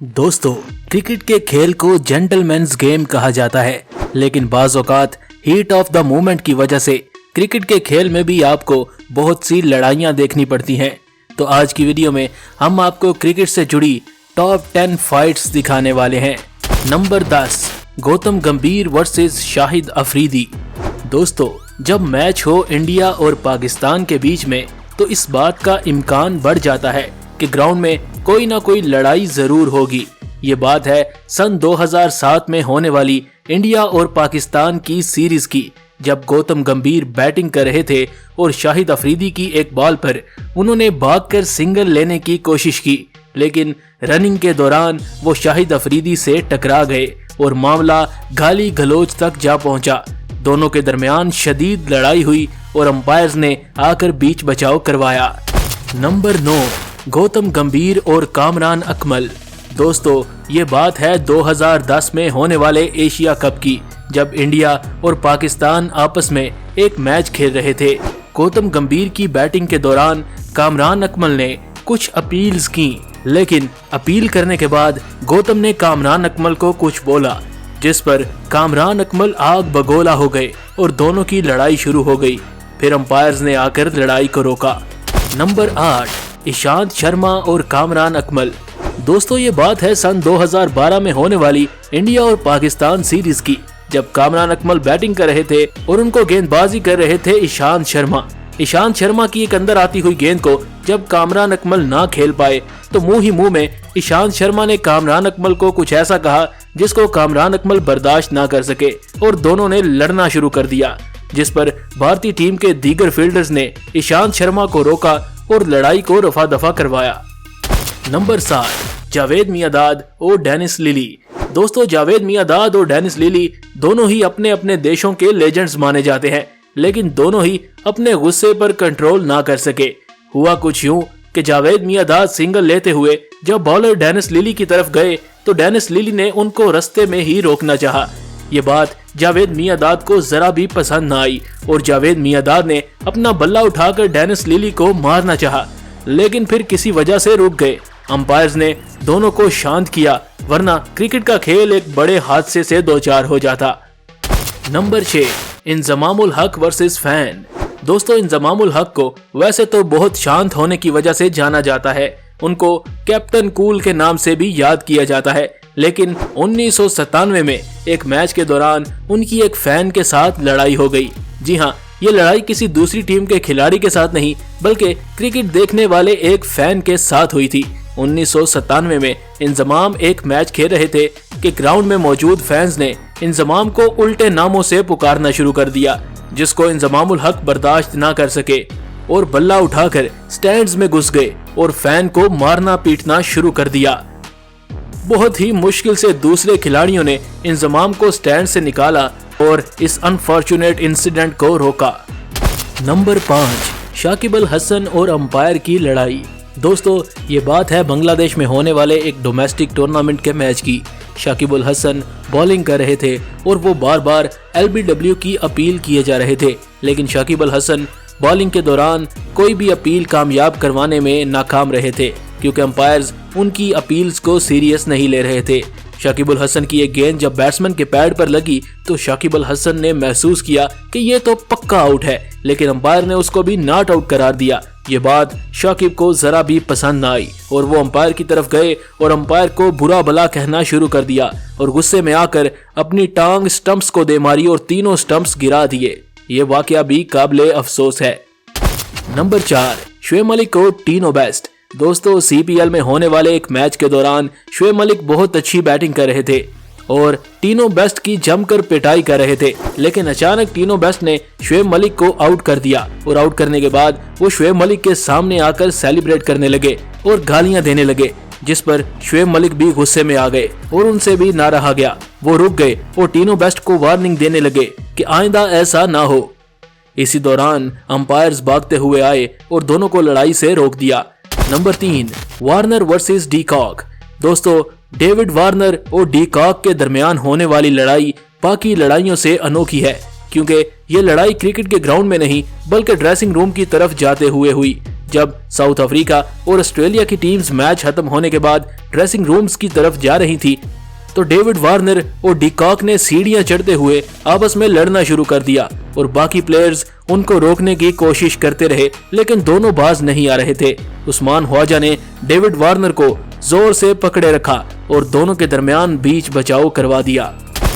दोस्तों, क्रिकेट के खेल को जेंटलमैन्स गेम कहा जाता है, लेकिन बाज़ औक़ात हीट ऑफ द मोमेंट की वजह से क्रिकेट के खेल में भी आपको बहुत सी लड़ाइयाँ देखनी पड़ती हैं। तो आज की वीडियो में हम आपको क्रिकेट से जुड़ी टॉप 10 फाइट्स दिखाने वाले हैं। नंबर 10, गौतम गंभीर वर्सेस शाहिद अफरीदी। दोस्तों, जब मैच हो इंडिया और पाकिस्तान के बीच में तो इस बात का इम्कान बढ़ जाता है कि ग्राउंड में कोई ना कोई लड़ाई जरूर होगी। ये बात है सन 2007 में होने वाली इंडिया और पाकिस्तान की सीरीज की, जब गौतम गंभीर बैटिंग कर रहे थे और शाहिद अफरीदी की एक बॉल पर उन्होंने भागकर सिंगल लेने की कोशिश की, लेकिन रनिंग के दौरान वो शाहिद अफरीदी से टकरा गए और मामला गाली गलौज तक जा पहुंचा। दोनों के दरमियान शदीद लड़ाई हुई और अंपायर्स ने आकर बीच बचाव करवाया। नंबर 9, गौतम गंभीर और कामरान अकमल। दोस्तों, ये बात है 2010 में होने वाले एशिया कप की, जब इंडिया और पाकिस्तान आपस में एक मैच खेल रहे थे। गौतम गंभीर की बैटिंग के दौरान कामरान अकमल ने कुछ अपील्स की, लेकिन अपील करने के बाद गौतम ने कामरान अकमल को कुछ बोला, जिस पर कामरान अकमल आग बगोला हो गए और दोनों की लड़ाई शुरू हो गई। फिर अंपायर्स ने आकर लड़ाई को रोका। नंबर 8, ईशांत शर्मा और कामरान अकमल। दोस्तों, ये बात है सन 2012 में होने वाली इंडिया और पाकिस्तान सीरीज की, जब कामरान अकमल बैटिंग कर रहे थे और उनको गेंदबाजी कर रहे थे ईशांत शर्मा। ईशांत शर्मा की एक अंदर आती हुई गेंद को जब कामरान अकमल ना खेल पाए तो मुंह ही मुंह में ईशांत शर्मा ने कामरान अकमल को कुछ ऐसा कहा जिसको कामरान अकमल बर्दाश्त ना कर सके और दोनों ने लड़ना शुरू कर दिया, जिस पर भारतीय टीम के दीगर फील्डर्स ने ईशांत शर्मा को रोका और लड़ाई को रफा दफा करवाया। नंबर 7, जावेद मियांदाद और डेनिस लिली। दोस्तों, जावेद मियांदाद और डेनिस लिली दोनों ही अपने अपने देशों के लेजेंड्स माने जाते हैं, लेकिन दोनों ही अपने गुस्से पर कंट्रोल ना कर सके। हुआ कुछ यूं कि जावेद मियांदाद सिंगल लेते हुए जब बॉलर डेनिस लिली की तरफ गए तो डेनिस लिली ने उनको रास्ते में ही रोकना चाहा। ये बात जावेद मियांदाद को जरा भी पसंद न आई और जावेद मियांदाद ने अपना बल्ला उठाकर डेनिस लिली को मारना चाहा, लेकिन फिर किसी वजह से रुक गए। अंपायर्स ने दोनों को शांत किया, वरना क्रिकेट का खेल एक बड़े हादसे से दो चार हो जाता। नंबर 6, इंजमामुल हक वर्सेस फैन। दोस्तों, इंजमामुल हक को वैसे तो बहुत शांत होने की वजह से जाना जाता है, उनको कैप्टन कूल के नाम से भी याद किया जाता है, लेकिन 1997 में एक मैच के दौरान उनकी एक फैन के साथ लड़ाई हो गई। जी हाँ, ये लड़ाई किसी दूसरी टीम के खिलाड़ी के साथ नहीं, बल्कि क्रिकेट देखने वाले एक फैन के साथ हुई थी। 1997 में इंजमाम एक मैच खेल रहे थे कि ग्राउंड में मौजूद फैंस ने इंजमाम को उल्टे नामों से पुकारना शुरू कर दिया, जिसको इंजमामुल हक बर्दाश्त ना कर सके और बल्ला उठाकर स्टैंड्स में घुस गए और फैन को मारना पीटना शुरू कर दिया। बहुत ही मुश्किल से दूसरे खिलाड़ियों ने इंजमाम को स्टैंड से निकाला और इस अनफॉर्चुनेट इंसिडेंट को रोका। नंबर 5, शाकिब अल हसन और अंपायर की लड़ाई। दोस्तों, ये बात है बांग्लादेश में होने वाले एक डोमेस्टिक टूर्नामेंट के मैच की। शाकिब अल हसन बॉलिंग कर रहे थे और वो बार बार LBW की अपील किए जा रहे थे, लेकिन शाकिब अल हसन बॉलिंग के दौरान कोई भी अपील कामयाब करवाने में नाकाम रहे थे, क्योंकि अंपायर्स उनकी अपील्स को सीरियस नहीं ले रहे थे। शाकिब अल हसन की एक गेंद जब बैट्समैन के पैड पर लगी तो शाकिब अल हसन ने महसूस किया कि ये तो पक्का आउट है, लेकिन अंपायर ने उसको भी नॉट आउट करार दिया। ये बात शाकिब को जरा भी पसंद न आई और वो अंपायर की तरफ गए और अंपायर को बुरा भला कहना शुरू कर दिया और गुस्से में आकर अपनी टांग स्टंप्स को दे मारी और तीनों स्टंप्स गिरा दिए। ये वाकया भी काबिले अफसोस है। नंबर 4, शुएब मलिक और टीनो बेस्ट। दोस्तों, CPL में होने वाले एक मैच के दौरान शुएब मलिक बहुत अच्छी बैटिंग कर रहे थे और टीनो बेस्ट की जमकर पिटाई कर रहे थे, लेकिन अचानक टीनो बेस्ट ने शुएब मलिक को आउट कर दिया और आउट करने के बाद वो शुएब मलिक के सामने आकर सेलिब्रेट करने लगे और गालियां देने लगे, जिस पर शुएब मलिक भी गुस्से में आ गए और उनसे भी ना रहा गया। वो रुक गए और टीनो बेस्ट को वार्निंग देने लगे कि आइंदा ऐसा ना हो। इसी दौरान अंपायर्स भागते हुए आए और दोनों को लड़ाई से रोक दिया। Number 3, Warner versus de Kock. दोस्तों, डेविड वार्नर और डी कॉक के दरमियान होने वाली लड़ाई बाकी लड़ाइयों से अनोखी है, क्योंकि ये लड़ाई क्रिकेट के ग्राउंड में नहीं बल्कि ड्रेसिंग रूम की तरफ जाते हुए हुई, जब साउथ अफ्रीका और ऑस्ट्रेलिया की टीम्स मैच खत्म होने के बाद ड्रेसिंग रूम्स की तरफ जा रही थी तो डेविड वार्नर और डिकॉक ने सीढ़ियां चढ़ते हुए आपस में लड़ना शुरू कर दिया और बाकी प्लेयर्स उनको रोकने की कोशिश करते रहे, लेकिन दोनों बाज नहीं आ रहे थे। उस्मान ख्वाजा ने डेविड वार्नर को जोर से पकड़े रखा और दोनों के दरमियान बीच बचाव करवा दिया।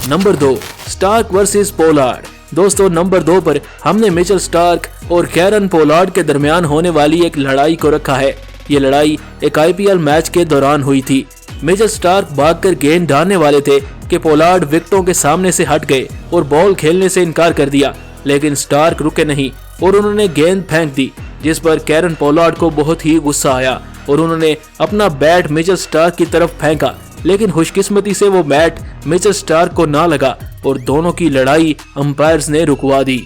Number 2, Starc versus Pollard. दोस्तों, नंबर 2 पर हमने मिचेल स्टार्क और कैरन पोलार्ड के दरमियान होने वाली एक लड़ाई को रखा है। ये लड़ाई एक IPL मैच के दौरान हुई थी। मिचेल स्टार्क भागकर गेंद डालने वाले थे कि पोलार्ड विकेटों के सामने से हट गए और बॉल खेलने से इनकार कर दिया, लेकिन स्टार्क रुके नहीं और उन्होंने गेंद फेंक दी, जिस पर कैरन पोलार्ड को बहुत ही गुस्सा आया और उन्होंने अपना बैट मिचेल स्टार्क की तरफ फेंका, लेकिन खुशकिस्मती से वो बैट मिचेल स्टार्क को ना लगा और दोनों की लड़ाई अंपायर्स ने रुकवा दी।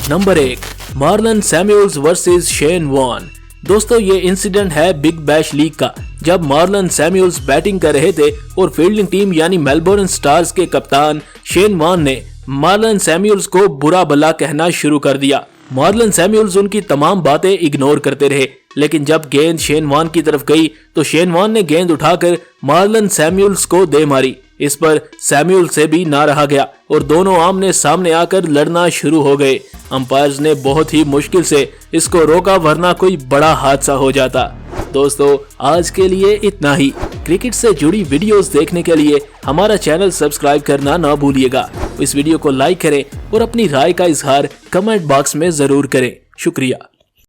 Number 1, Marlon Samuels versus Shane Warne. दोस्तों, ये इंसिडेंट है बिग बैश लीग का, जब मार्लन सैमुअल्स बैटिंग कर रहे थे और फील्डिंग टीम यानी मेलबोर्न स्टार्स के कप्तान शेन वॉर्न ने मार्लन सैमुअल्स को बुरा भला कहना शुरू कर दिया। मार्लन सैमुअल्स उनकी तमाम बातें इग्नोर करते रहे, लेकिन जब गेंद शेन वॉर्न की तरफ गई तो शेन वॉर्न ने गेंद उठाकर मार्लन सैमुअल्स को दे मारी। इस पर सैमुअल से भी ना रहा गया और दोनों आमने सामने आकर लड़ना शुरू हो गए। अंपायर्स ने बहुत ही मुश्किल से इसको रोका, वरना कोई बड़ा हादसा हो जाता। दोस्तों, आज के लिए इतना ही। क्रिकेट से जुड़ी वीडियोस देखने के लिए हमारा चैनल सब्सक्राइब करना ना भूलिएगा। इस वीडियो को लाइक करें और अपनी राय का इजहार कमेंट बॉक्स में जरूर करें। शुक्रिया।